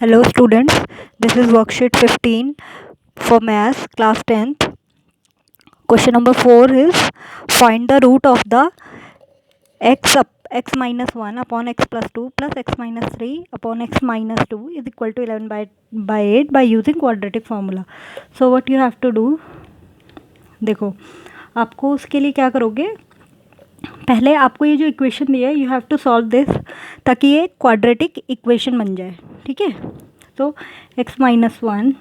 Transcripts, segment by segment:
Hello students, this is worksheet 15 for maths class 10th. Question number 4 is find the root of the x minus 1 upon x plus 2 plus x minus 3 upon x minus 2 is equal to 11 by 8 by using quadratic formula. So what you have to do, देखो आपको उसके लिए क्या करोगे, पहले आपको ये जो इक्वेशन दिया है you have to solve this ताकि ये क्वाड्रेटिक इक्वेशन बन जाए. ठीक है, तो x minus 1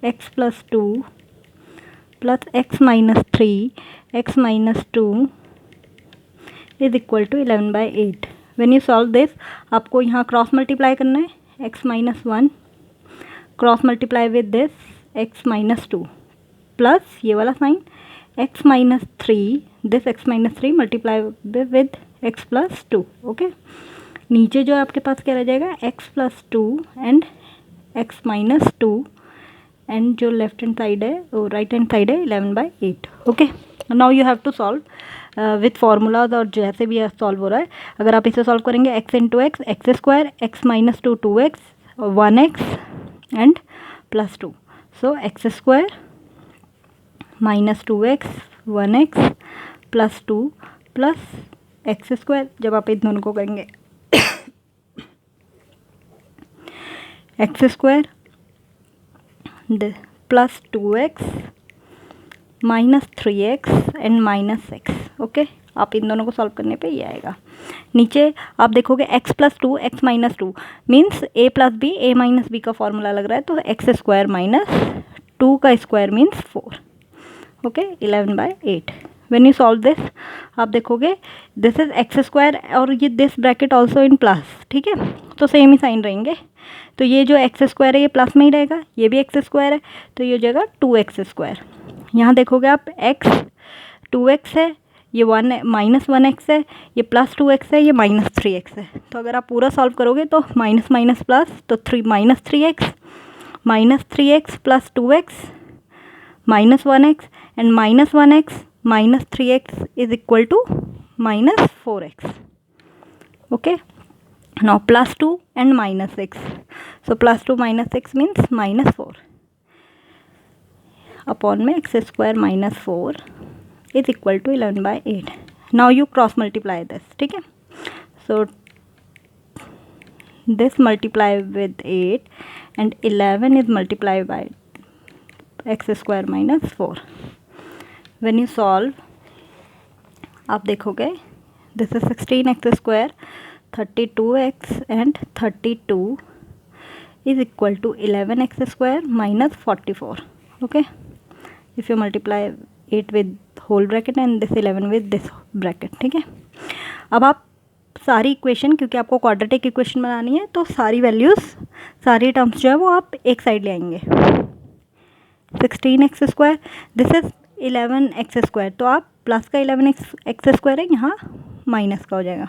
x plus 2 plus x minus 3 x minus 2 is equal to 11 by 8. When you solve this आपको यहाँ क्रॉस मल्टीप्लाई करना है, x minus 1 cross multiply with this x minus 2 plus ये वाला sign x minus 3 this x minus 3 multiply with x plus 2. Okay, नीचे जो आपके पास क्या रह जाएगा x plus 2 and x minus 2 and जो लेफ्ट हैंड साइड है वो राइट हैंड साइड है 11 by 8. Okay, now you have to solve with formulas और जैसे भी सॉल्व हो रहा है. अगर आप इसे सॉल्व करेंगे x into x x square x minus 2 2x 1x and plus 2. So x square minus 2x 1x plus 2 plus x square, जब आप इन दोनों को करेंगे x square plus 2x minus 3x and minus 6. Okay, आप इन दोनों को solve करने पे ये आएगा. नीचे आप देखोगे x plus 2 x minus 2 means a plus B a minus B का फॉर्मूला लग रहा है, तो एक्स स्क्वायर माइनस 2 का square means 4. Okay, 11 by 8. When you solve this आप देखोगे दिस इज एक्स स्क्वायर और ये this bracket also in plus. ठीक है, तो सेम ही साइन रहेंगे. तो ये जो एक्स स्क्वायर है ये प्लस में ही रहेगा, ये भी एक्स स्क्वायर है तो ये हो जाएगा 2x स्क्वायर. यहाँ देखोगे आप x 2x है, ये 1 माइनस 1x है, ये प्लस 2x है, ये माइनस 3x है. तो अगर आप पूरा सॉल्व करोगे तो माइनस माइनस प्लस, तो 3 minus 3x plus 2x minus 1x and minus 1x minus 3x is equal to minus 4x. Okay, now plus 2 and minus 6. So plus 2 minus 6 means minus 4 upon में x square minus 4 is equal to 11 by 8. Now you cross multiply this. ठीक है, so this multiply with 8 and 11 is multiplied by x square minus 4. When you solve आप देखोगे this is 16x square 32x and 32 is equal to 11x square minus 44. Okay, if you multiply 8 with whole bracket and this 11 with this bracket. ठीक है, अब आप सारी equation, क्योंकि आपको quadratic equation बनानी है तो सारी वैल्यूज़ सारी टर्म्स जो है वो आप एक साइड ले आएंगे. 16x square this is 11x square, तो आप प्लस का 11x स्क्वायर है यहाँ माइनस का हो जाएगा.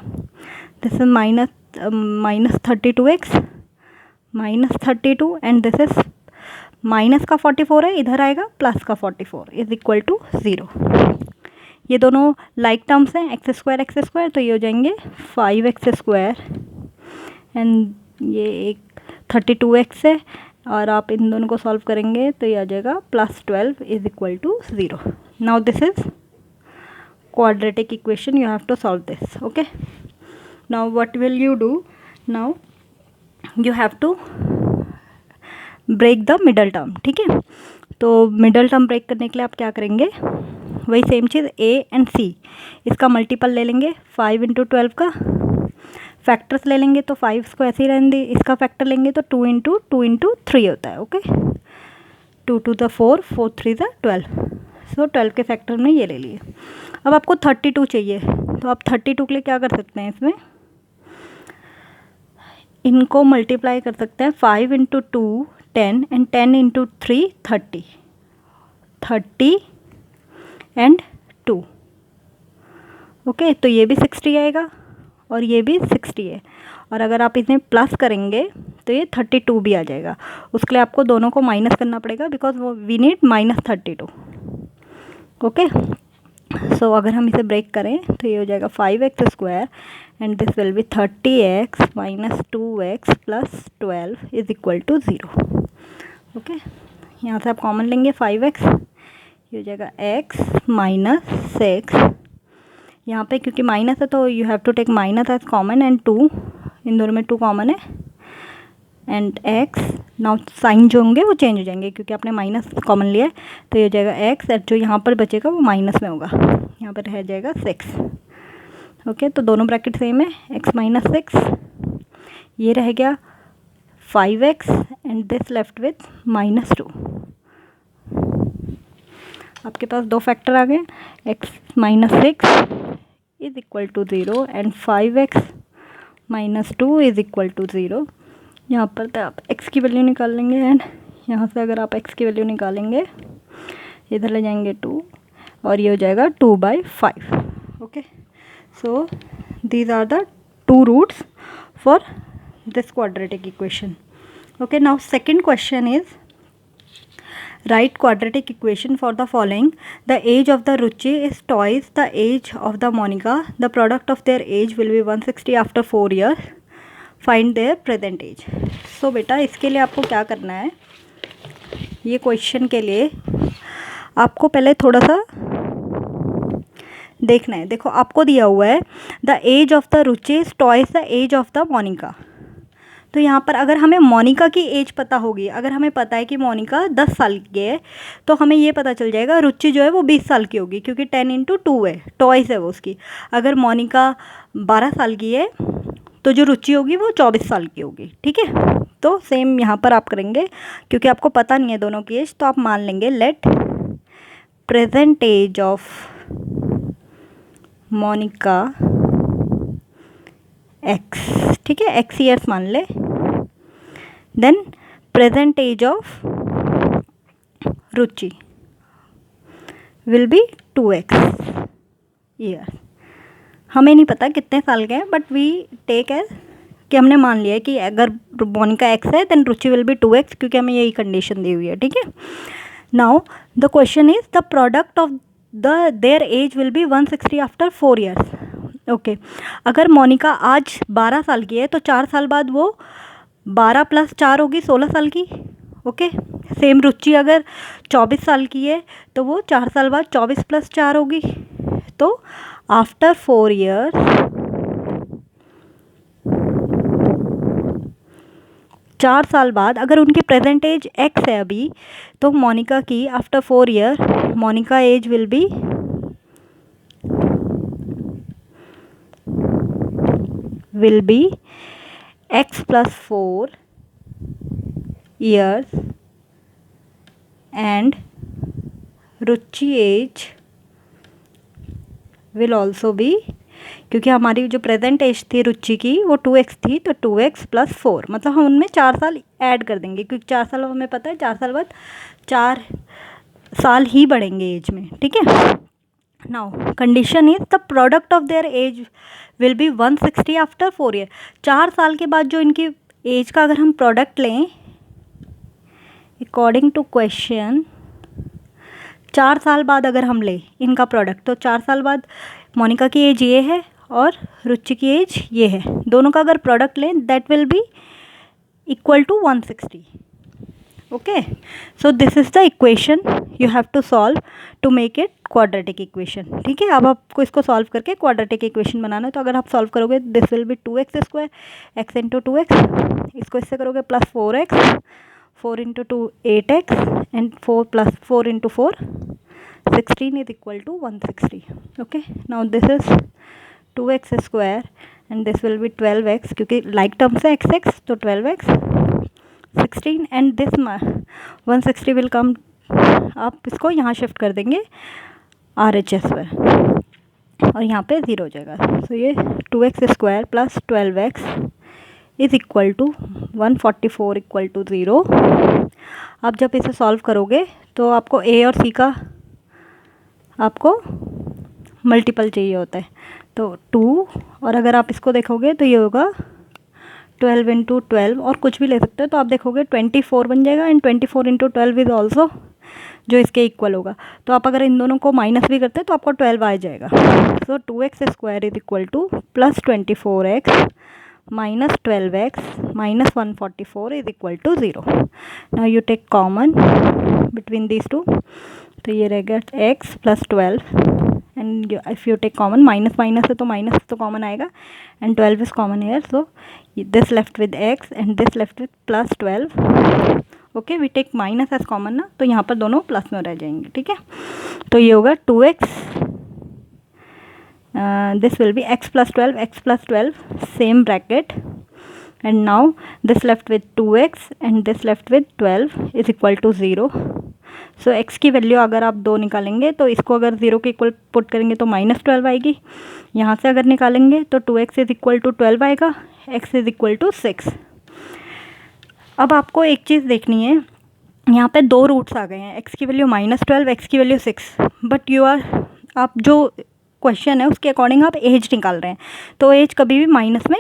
This is minus 32x minus 32 and this is minus का 44 है, इधर आएगा प्लस का 44 इज इक्वल टू 0. ये दोनों लाइक टर्म्स हैं एक्स स्क्वायर, तो ये हो जाएंगे 5x स्क्वायर एंड ये एक 32x है और आप इन दोनों को सॉल्व करेंगे तो ये आ जाएगा plus 12 is equal to 0. Now this is quadratic equation, you have to solve this. Okay, now what will you do? Now you have to break the middle term. ठीक है, तो मिडल टर्म ब्रेक करने के लिए आप क्या करेंगे, वही same cheese a and c, इसका मल्टीपल ले लेंगे 5 इंटू 12 का, फैक्टर्स ले लेंगे तो 5 को ऐसे ही रहने दें, इसका फैक्टर लेंगे तो 2 इंटू 3 होता है. Okay, 2 to the 4 4 3 the 12. So 12 के फैक्टर में ये ले लिए. अब आपको 32 चाहिए तो आप 32 के लिए क्या कर सकते हैं, इसमें इनको मल्टीप्लाई कर सकते हैं 5 into 2 10 and 10 into 3 30 and 2. Okay, तो ये भी 60 आएगा और ये भी 60 है, और अगर आप इसे प्लस करेंगे तो ये 32 भी आ जाएगा. उसके लिए आपको दोनों को माइनस करना पड़ेगा बिकॉज वो वी नीड माइनस 32. ओके, सो अगर हम इसे ब्रेक करें तो ये हो जाएगा 5x² and this will be 30x minus 2x plus 12 is equal to 0। Okay, यहाँ से आप कॉमन लेंगे 5x, ये हो जाएगा x माइनस 6, यहाँ पे क्योंकि माइनस है तो you have to take minus as common and 2, इन दोनों में 2 कॉमन है, एंड x नाउ साइन जो होंगे वो चेंज हो जाएंगे क्योंकि आपने माइनस कॉमन लिया है, तो ये हो जाएगा x एंड जो यहाँ पर बचेगा वो माइनस में होगा, यहाँ पर रह जाएगा 6। ओके, तो दोनों ब्रैकेट सेम है, x माइनस 6, ये रह गया 5x and this left with minus 2। आपके पास दो फैक्टर आ गए, x minus 6 is equal to 0 and 5x minus 2 is equal to 0। यहाँ पर तो आप x की वैल्यू निकाल लेंगे एंड यहाँ से अगर आप x की वैल्यू निकालेंगे इधर ले जाएंगे 2 और ये हो जाएगा 2/5। Okay, so these are the 2 roots for this quadratic equation. Okay, now second question is write quadratic equation for the following. The age of the Ruchi is twice the age of the Monica. The product of their age will be 160 after 4 years. Find their present age. So बेटा इसके लिए आपको क्या करना है, ये question के लिए आपको पहले थोड़ा सा देखना है। देखो आपको दिया हुआ है the age of the Ruchi is twice the age of the Monika. तो यहाँ पर अगर हमें मोनिका की एज पता होगी, अगर हमें पता है कि मोनिका 10 साल की है तो हमें ये पता चल जाएगा रुचि जो है वो 20 साल की होगी क्योंकि 10 × 2 है, टॉइस है वो उसकी। अगर मोनिका 12 साल की है तो जो रुचि होगी वो 24 साल की होगी। ठीक है, तो सेम यहाँ पर आप करेंगे क्योंकि आपको पता नहीं है दोनों की एज, तो आप मान लेंगे let present age of Monika x। ठीक है, x ईयर्स मान ले, then present age of Ruchi will be 2x year. हमें नहीं पता कितने साल के हैं बट वी टेक एज कि हमने मान लिया है कि अगर मोनिका x है then Ruchi will be 2x क्योंकि हमें यही कंडीशन दी हुई है। ठीक है, now the question is the product of their age will be 160 after 4 years. Okay, अगर मोनिका आज 12 साल की है तो 4 साल बाद वो 12 + 4 होगी 16 साल की। ओके, सेम रुचि अगर 24 साल की है तो वो 4 साल बाद 24 + 4 होगी। तो आफ्टर 4 ईयर्स 4 साल बाद अगर उनकी प्रेजेंट एज x है अभी, तो मोनिका की after 4 year Monika age will be x + 4 years and Ruchi age will also be, क्योंकि हमारी जो प्रेजेंट एज थी रुचि की वो 2x थी तो 2x + 4 मतलब हम उनमें 4 साल ऐड कर देंगे क्योंकि 4 साल हमें पता है 4 साल बाद 4 साल ही बढ़ेंगे एज में। ठीक है, now condition is the product of their age will be 160 after 4 year. 4 साल के बाद जो इनकी एज का अगर हम प्रोडक्ट लें अकॉर्डिंग टू क्वेश्चन, 4 साल बाद अगर हम लें इनका प्रोडक्ट तो 4 साल बाद मोनिका की एज ये है और रुचि की एज ये है, दोनों का अगर प्रोडक्ट लें that will be equal to 160। Okay, so this is the equation you have to solve to make it quadratic equation. ठीक है, अब आपको इसको सॉल्व करके क्वाड्रेटिक इक्वेशन बनाना है। तो अगर आप सॉल्व करोगे this will B 2x², x × 2x, इसको इससे करोगे plus 4x, 4 × 2 8x and 4 + 4 × 4 16 is equal to 160। Okay, now this is 2x² and this will be 12x क्योंकि लाइक टर्म्स है x तो 12x 16 and this 160 will come, आप इसको यहाँ shift कर देंगे RHS पर और यहाँ पे 0 हो जाएगा। सो ये 2x² + 12x is equal to 144 equal to 0। आप जब इसे सॉल्व करोगे तो आपको a और c का आपको मल्टीपल चाहिए होता है तो 2, और अगर आप इसको देखोगे तो ये होगा 12 × 12 और कुछ भी ले सकते हो तो आप देखोगे 24 बन जाएगा एंड 24 × 12 इज ऑल्सो जो इसके इक्वल होगा। तो आप अगर इन दोनों को माइनस भी करते हैं तो आपको 12 आ जाएगा। सो 2x square is equal two plus 24x minus 12x minus 144 is equal to 0. Now you take common between these two, तो ये रहेगा x plus 12 and if you take common minus minus है तो minus तो common आएगा and 12 is common here, so this left with x and this left with plus 12. okay, we take minus as common ना, तो यहाँ पर दोनों plus में रह जाएंगे, ठीक है। तो ये होगा 2x, this will be x plus 12 same bracket, and now this left with 2x and this left with 12 is equal to 0. So x की वैल्यू अगर आप 2 निकालेंगे तो इसको अगर 0 के इक्वल पुट करेंगे तो -12 आएगी। यहाँ से अगर निकालेंगे तो 2x इज इक्वल टू 12 आएगा, x इज इक्वल टू 6। अब आपको एक चीज़ देखनी है, यहाँ पे 2 रूट्स आ गए हैं, x की वैल्यू -12, x की वैल्यू 6, बट आप जो क्वेश्चन है उसके अकॉर्डिंग आप एज निकाल रहे हैं, तो एज कभी भी माइनस में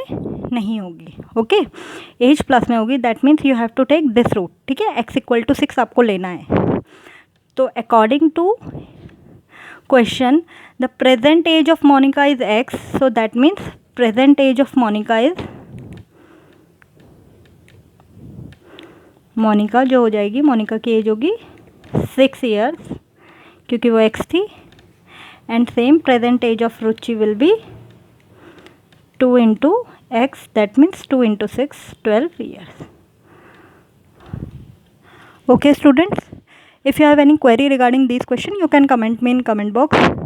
नहीं होगी, ओके, एज प्लस में होगी। That means you have to take this root, ठीक है, x इक्वल टू 6 आपको लेना है। तो according to question the present age of Monika is x, so that means present age of Monika is, Monika जो हो जाएगी, मोनिका की एज होगी 6 ईयर्स क्योंकि वो x थी, and same present age of Ruchi will be 2 into x, that means 2 into 6, 12 years. Okay students, if you have any query regarding these questions you can comment me in comment box.